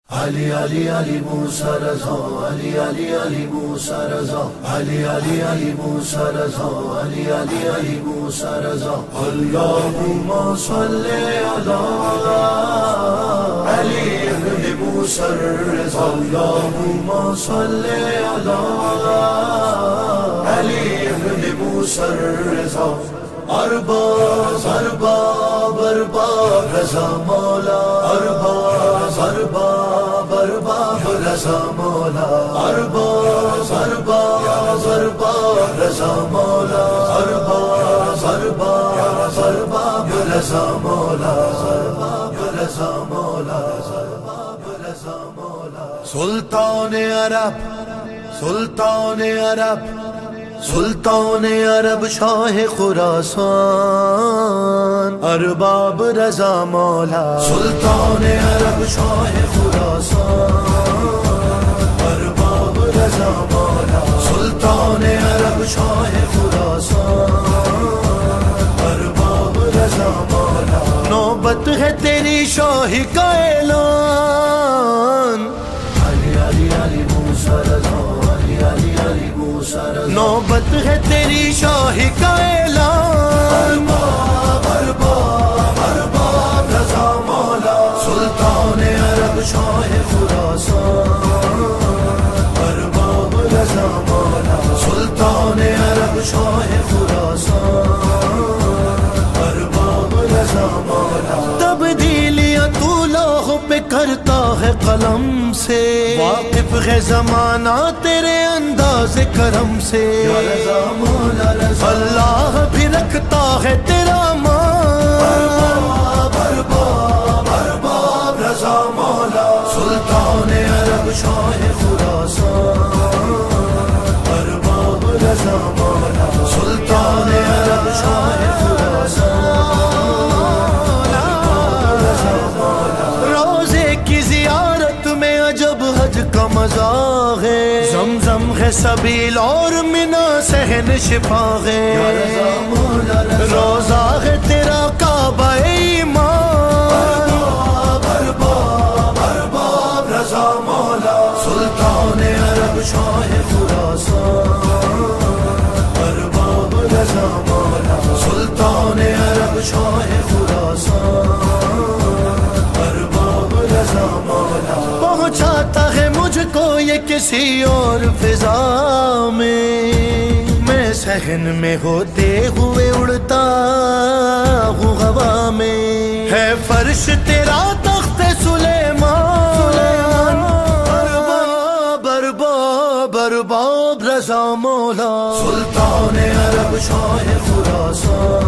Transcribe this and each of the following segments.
علی علی علی موسی رضا، علی علی علی موسی رضا، علی علی علی موسی رضا، علی علی علی موسی رضا، اللهم صل علی علی ابن موسی رضا، اللهم صل علی علی ابن موسی رضا، ارباب ارباب ارباب رضا مولا، ارباب ارباب ارباب رضا مولا، ارباب ارباب ارباب رضا مولا، ارباب ارباب ارباب رضا مولا، ارباب رضا مولا، ارباب رضا مولا، سلطان عرب سلطان عرب سلطان عرب شاہ خراسان، ارباب رضا مولا، سلطان عرب شاہ خراسان، ارباب رضا مولا، سلطان عرب شاہ خراسان، ارباب رضا مولا، نوبت ہے تیری شاہی کا اعلان، علی علی علی موسی رضا، علی علی علی موسی رضا، نوبت ہے تیری شاہی کا اعلان، ارباب ارباب ارباب رضا مولا، سلطان عرب شاہ خراسان، ارباب رضا مولا، سلطان عرب شاہ خراسان، ارباب رضا مولا، تبدیلیاں تو لوح پہ کرتا ہے قلم سے، واقف ہے زمانہ تیرے انداز کرم سے، اللہ بھی رکھتا ہے تیرا مان، ارباب ارباب رضا مولا، سلطان عرب شاہ خراسان، ارباب رضا مولا، سلطان عرب شاہ خراسان، ارباب رضا مولا، روزے کی زیارت میں عجب حج کا مزہ ہے، زمزم ہے سبیل اور منا صحن شفا ہے، روزہ ہے تیرا کعبہ ایمان، ارباب ارباب رضا مولا، سلطان عرب شاہ خراسان، ارباب رضا مولا، سلطان عرب شاہ خراسان، ارباب رضا مولا، پہنچاتا ہے مجھ کو یہ کسی اور فضا میں صحن میں ہوتے ہوئے اڑتا ہوں ہوا میں، ہے فرش تیرا تخت سلیمان، ارباب ارباب ارباب رضا مولا، سلطان عرب شاہ خراسان،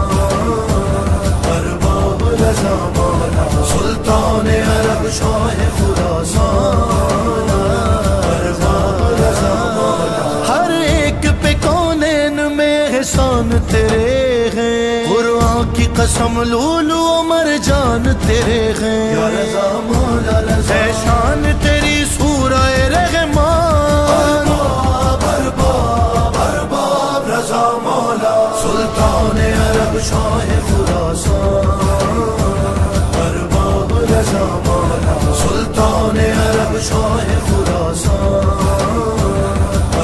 ارباب رضا مولا، سلطان عرب شاہ خراسان، ارباب رضا مولا، ہر ایک پہ کونین میں احسان تیرے ہیں، قرآن کی قسم لولو عمر جان تیرے ہیں، ہے شان تیری سورہ رحمان، ارباب ارباب رضا مولا، سلطان عرب شاہ خراسان، ارباب رضا مولا، سلطان عرب شاہ خراسان،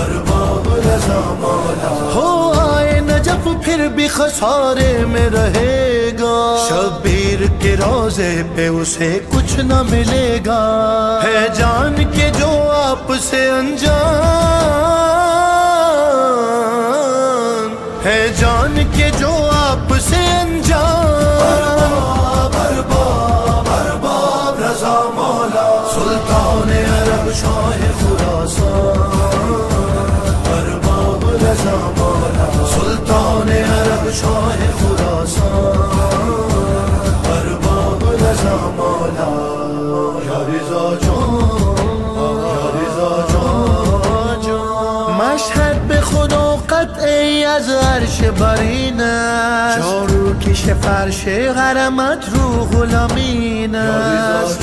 ارباب رضا مولا، ہو آئے نجف پھر بھی خسارے میں رہے گا، شبیر کے روزے پہ اسے کچھ نہ ملے گا، ہے جان کے جو آپ سے انجان، ہے جان کے جو آپ سے انجان، ارباب ارباب رضا مولا، سلطان عرب شاہ خراسان، ارباب رضا مولا، سلطان عرب شاہ خراسان، ارباب رضا مولا، یا رضا جان، یا رضا جان، مشهد به خدا قطعی از عرش برین است، جارو کش فرش حرمت رو غلامین است،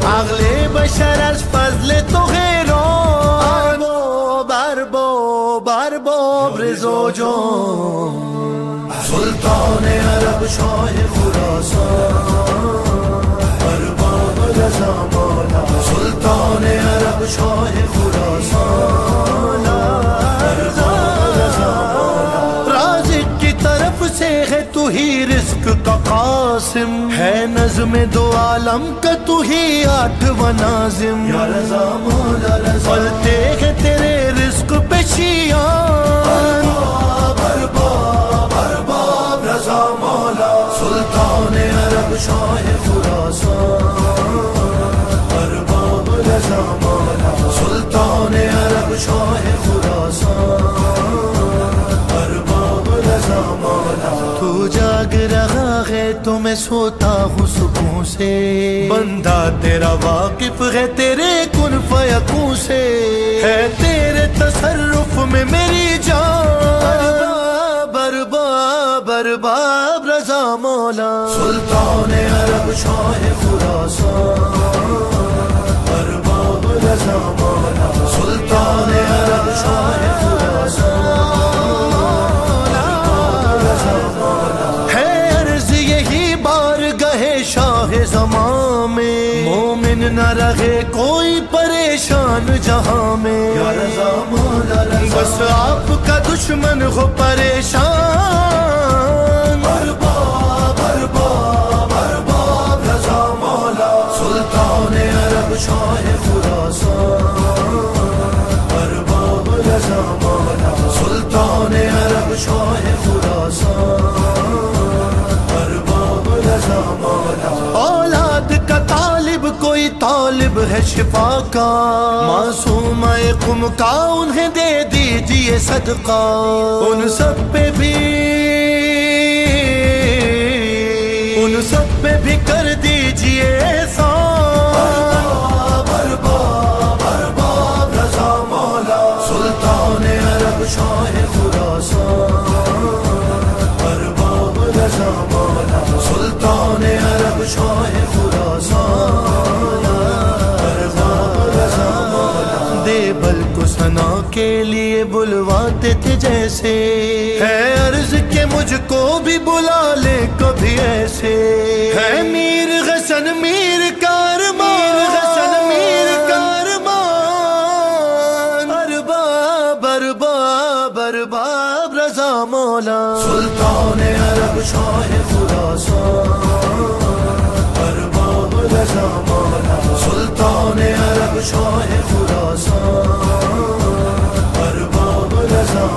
عقل بشر از فضل تو حیران، ارباب ارباب ارباب رضا جان، سلطان عرب شاہ خراسان، ارباب رضا مولا سلطان عرب شاہ خراسان رازق کی طرف سے ہے تو ہی رزق کا قاسم ہے نظم دو عالم کا تو ہی آٹھواں ناظم یا رضا مولا رضا پلتے ہیں تیرے رزق پہ شیان ارباب رضا مولا سلطان عرب شاہ خراسان ارباب رضا مولا سلطان عرب شاہ خراسان ارباب رضا مولا تو جاگ رہا ہے تو میں سوتا ہوں سکون سے بندہ تیرا واقف ہے تیرے کن فیکون سے ہے تیرے تصرف میں میری جان ارباب رضا مولا سلطان عرب شاہ خراسان ارباب رضا مولا سلطان عرب شاہ خراسان ہے عرض یہی بارگاہ شاہ زمان میں مومن نہ رہے کوئی پریشان جہاں میں یا رضا مولا رضا بس آپ کا دشمن ہو پریشان ارباب رضا مولا سلطان عرب شاہ خراسان ارباب رضا مولا سلطان عرب شاہ خراسان ارباب رضا مولا اولاد کا طالب کوئی طالب ہے شفا کا معصوم قم کا انہیں دے دیجئے صدقہ ان سب پہ بھی کر دیجئے احسان ارباب رضا مولا سلطان عرب شاہ خراسان ارباب رضا مولا سلطان عرب شاہ خراسان ارباب رضا مولا دیبل کو ثنا کے لیے بلواتے تھے جیسے ہے عرض کہ مجھ کو بھی بلا لے کبھی ایسے ہے میر غسن میر کارمان ارباب رضا مولا سلطان عرب شاہ خراسان ارباب رضا مولا سلطان عرب شاہ خراسان ارباب رضا